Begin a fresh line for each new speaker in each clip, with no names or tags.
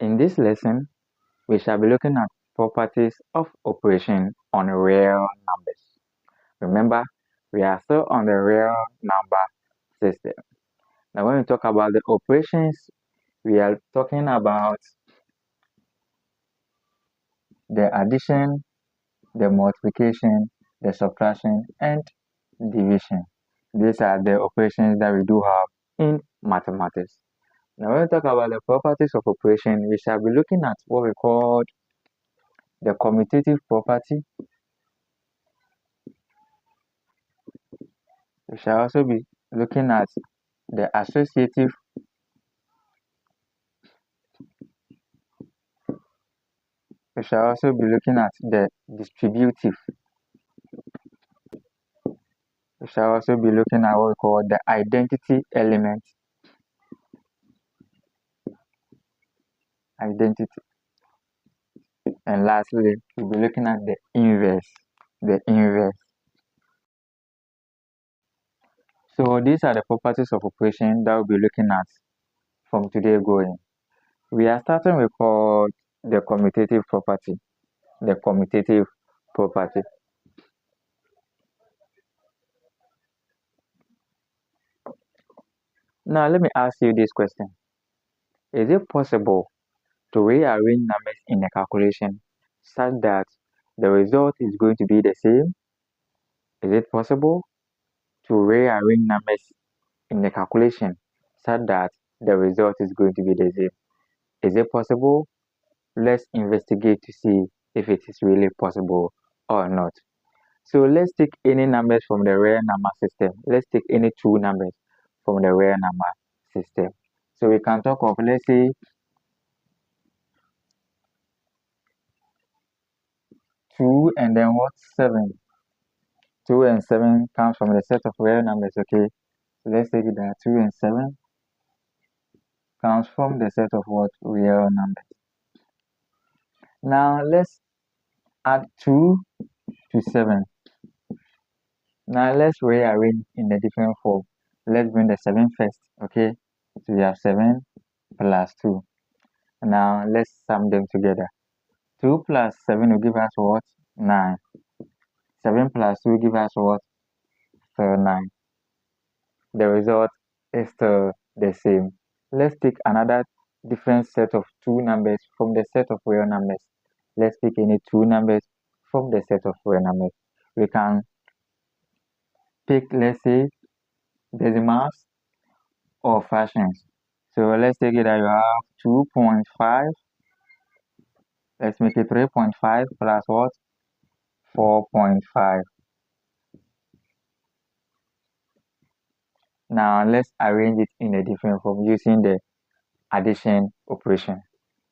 In this lesson, we shall be looking at properties of operation on real numbers. Remember, we are still on the real number system. Now, when we talk about the operations, we are talking about the addition, the multiplication, the subtraction, and division. These are the operations that we do have in mathematics. Now, when we talk about the properties of operation, we shall be looking at what we call the commutative property. We shall also be looking at the associative. We shall also be looking at the distributive. We shall also be looking at what we call the identity element. Identity. And lastly, we'll be looking at the inverse. The inverse. So these are the properties of operation that we'll be looking at from today going. We are starting with the commutative property. The commutative property. Now let me ask you this question. Is it possible to rearrange numbers in a calculation such that the result is going to be the same? Is it possible to rearrange numbers in the calculation such that the result is going to be the same? Is it possible? Let's investigate to see if it is really possible or not. So let's take any numbers from the real number system. Let's take any two numbers from the real number system. So we can talk of, let's say, 2 and then what? 7. 2 and 7 comes from the set of real numbers, okay? So let's take it that 2 and 7 comes from the set of what? Real numbers. Now let's add 2 to 7. Now let's rearrange in the different form. Let's bring the 7 first, okay? So we have 7 plus 2. Now let's sum them together. 2 plus 7 will give us what? 9. 7 plus 2 will give us what? 9. The result is still the same. Let's take another different set of two numbers from the set of real numbers. Let's pick any two numbers from the set of real numbers. We can pick, let's say, decimals or fractions. So let's take it that you have 2.5. Let's make it 3.5 plus what? 4.5. Now let's arrange it in a different form using the addition operation.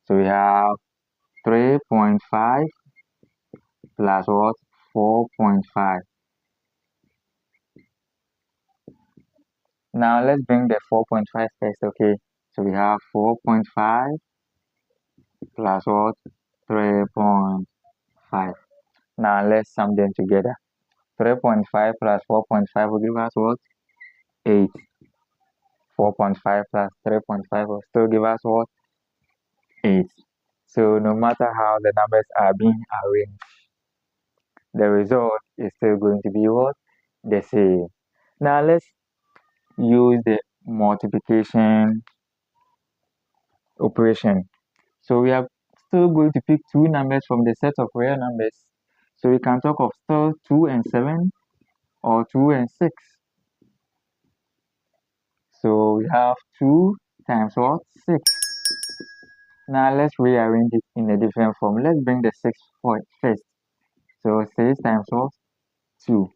So we have 3.5 plus what? 4.5. Now let's bring the 4.5 first, okay? So we have 4.5 plus what? 3.5. Now let's sum them together. 3.5 plus 4.5 will give us what? 8. 4.5 plus 3.5 will still give us what? 8. So no matter how the numbers are being arranged, the result is still going to be what? The same. Now let's use the multiplication operation. So we are still going to pick two numbers from the set of real numbers. So we can talk of still 2 and 7 or 2 and 6. So we have 2 times what? 6. Now let's rearrange it in a different form. Let's bring the 6 first. So 6 times what? 2.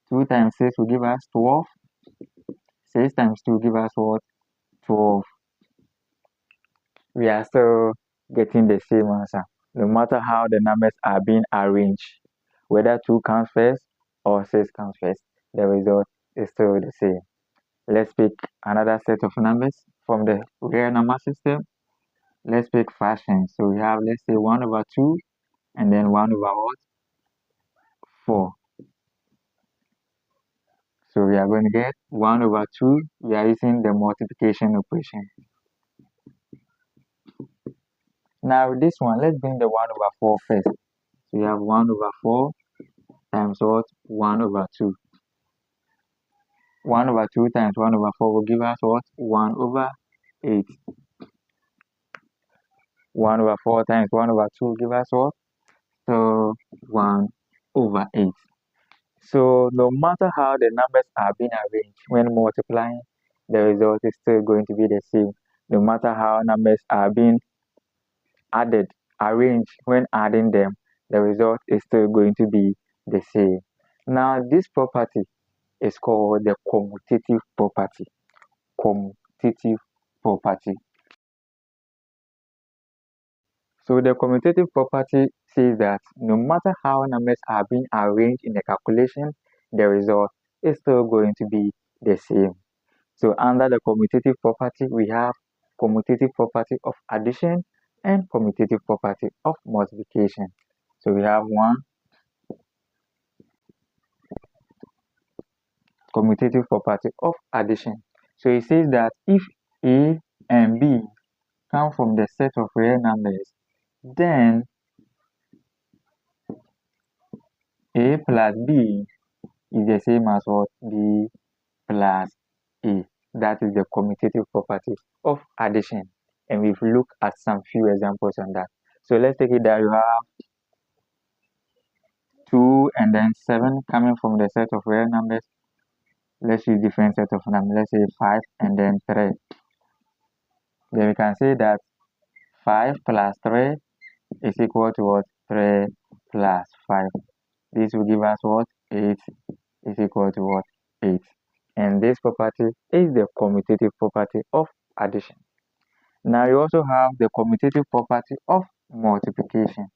2 times 6 will give us 12. 6 times 2 will give us what? 12. We are still getting the same answer. No matter how the numbers are being arranged, whether 2 comes first or 6 comes first, the result is still the same. Let's pick another set of numbers from the real number system. Let's pick fractions. So we have, let's say, 1 over 2 and then 1 over what? 4. So we are going to get 1 over 2. We are using the multiplication operation. Now this one, let's bring the 1 over 4 first. So we have 1 over 4 times what? 1 over 2. 1 over 2 times 1 over 4 will give us what? 1 over 8. 1 over 4 times 1 over 2 will give us what? So 1 over 8. So no matter how the numbers are being arranged, when multiplying, the result is still going to be the same. No matter how numbers are being added, arranged, when adding them, the result is still going to be the same. Now this property is called the commutative property. Commutative property. So the commutative property says that no matter how numbers are being arranged in the calculation, the result is still going to be the same. So under the commutative property, we have commutative property of addition and commutative property of multiplication. So we have one commutative property of addition. So it says that if A and B come from the set of real numbers, then A plus B is the same as what? B plus A. That is the commutative property of addition. And we've looked at some few examples on that. So let's take it that you have 2 and then 7 coming from the set of real numbers. Let's use different set of numbers. Let's say 5 and then 3. Then we can say that 5 plus 3 is equal to what? 3 plus 5. This will give us what? 8 is equal to what? 8. And this property is the commutative property of addition. Now you also have the commutative property of multiplication.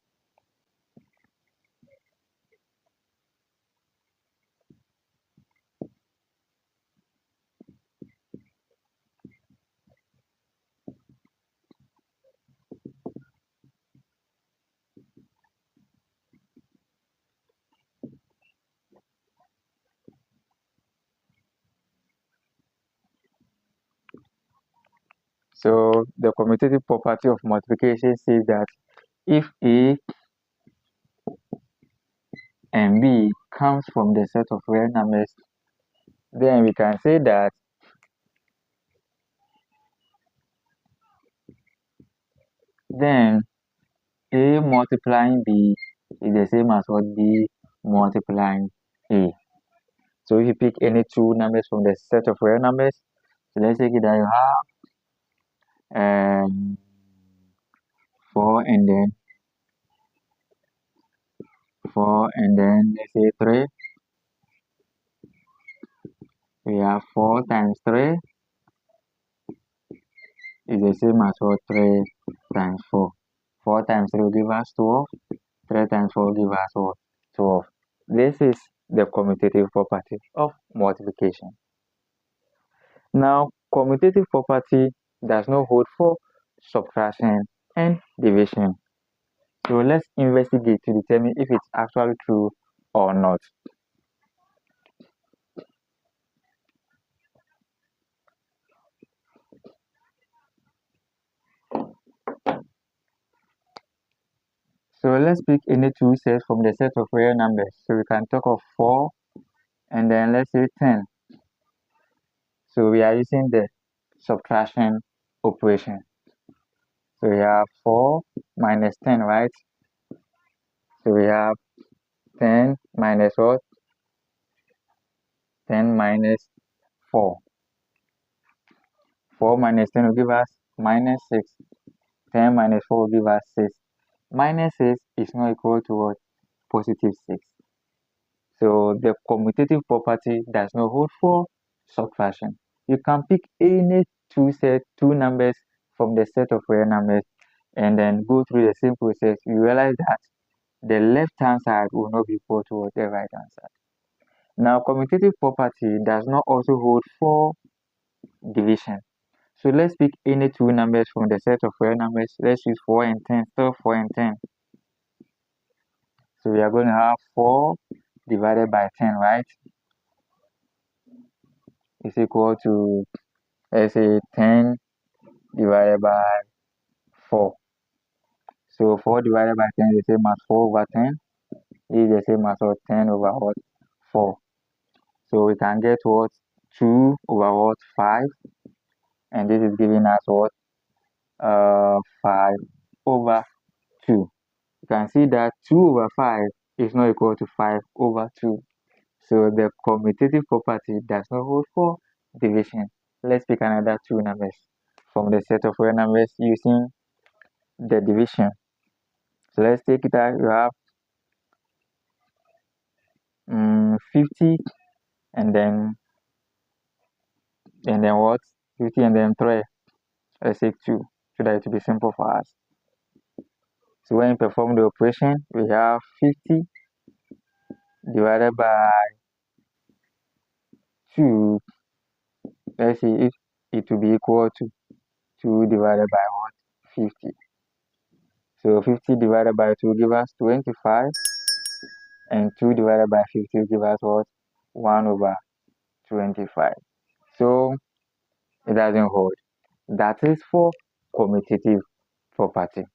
So the commutative property of multiplication says that if A and B comes from the set of real numbers, then we can say that then A multiplying B is the same as what? B multiplying A. So if you pick any two numbers from the set of real numbers, so let's say that you have 4 and then 4 and then let's say 3. We have 4 times 3 is the same as what? 3 times 4. 4 times 3 will give us 12. 3 times 4 will give us what? 12. This is the commutative property of multiplication. Now, commutative property does not hold for subtraction and division. So let's investigate to determine if it's actually true or not. So let's pick any two sets from the set of real numbers. So we can talk of 4 and then let's say 10. So we are using the subtraction operation. So we have 4 minus 10, right? So we have 10 minus what? 10 minus 4. 4 minus 10 will give us minus 6. 10 minus 4 will give us 6. Minus 6 is not equal to what? Positive 6. So the commutative property does not hold for subtraction. You can pick any two numbers from the set of real numbers and then go through the same process. You realize that the left hand side will not be equal to the right hand side. Now commutative property does not also hold for division. So let's pick any two numbers from the set of real numbers. Let's use 4 and 10. Still 4 and 10. So we are going to have 4 divided by 10, right? Is equal to, let's say, 10 divided by 4. So 4 divided by 10 is the same as 4 over 10. Is the same as what 10 over what 4. So we can get what 2 over what 5, and this is giving us what 5 over 2. You can see that 2 over 5 is not equal to 5 over 2. So the commutative property does not hold for division. Let's pick another two numbers from the set of real numbers using the division. So let's take it out. You have 50 and then what? 50 and then 3. Let's take 2 so that it will be simple for us. So when you perform the operation, we have 50 divided by 2. Let's see if it will be equal to 2 divided by what? 50. So 50 divided by 2 give us 25, and 2 divided by 50 give us what? 1 over 25. So it doesn't hold. That is for commutative property.